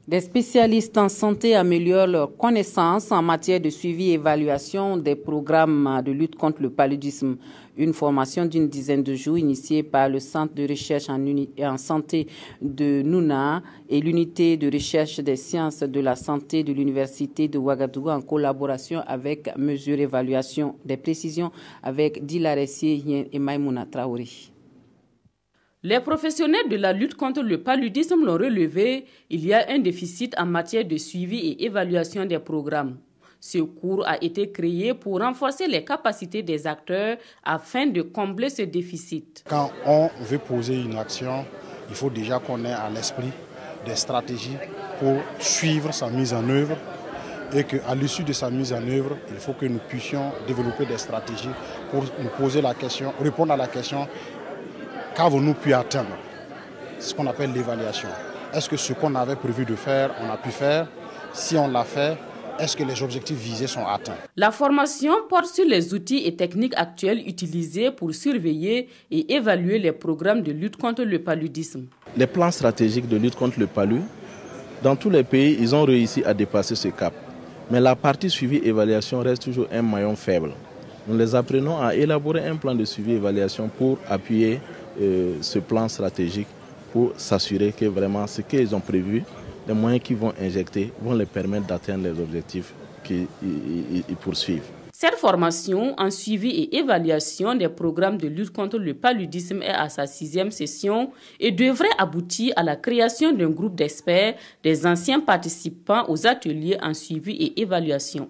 Des spécialistes en santé améliorent leurs connaissances en matière de suivi et évaluation des programmes de lutte contre le paludisme. Une formation d'une dizaine de jours initiée par le Centre de recherche en santé de Nouna et l'unité de recherche des sciences de la santé de l'Université de Ouagadougou en collaboration avec Mesure Évaluation des précisions avec Dilaré Siehien et Maïmouna Traoré. Les professionnels de la lutte contre le paludisme l'ont relevé, il y a un déficit en matière de suivi et évaluation des programmes. Ce cours a été créé pour renforcer les capacités des acteurs afin de combler ce déficit. Quand on veut poser une action, il faut déjà qu'on ait à l'esprit des stratégies pour suivre sa mise en œuvre et qu'à l'issue de sa mise en œuvre, il faut que nous puissions développer des stratégies pour nous poser la question, répondre à la question: qu'avons-nous pu atteindre? Ce qu'on appelle l'évaluation. Est-ce que ce qu'on avait prévu de faire, on a pu faire? Si on l'a fait, est-ce que les objectifs visés sont atteints? La formation porte sur les outils et techniques actuels utilisés pour surveiller et évaluer les programmes de lutte contre le paludisme. Les plans stratégiques de lutte contre le palu, dans tous les pays, ils ont réussi à dépasser ce cap. Mais la partie suivi-évaluation reste toujours un maillon faible. Nous les apprenons à élaborer un plan de suivi-évaluation pour appuyer ce plan stratégique pour s'assurer que vraiment ce qu'ils ont prévu, les moyens qu'ils vont injecter vont les permettre d'atteindre les objectifs qu'ils poursuivent. Cette formation en suivi et évaluation des programmes de lutte contre le paludisme est à sa 6e session et devrait aboutir à la création d'un groupe d'experts, des anciens participants aux ateliers en suivi et évaluation.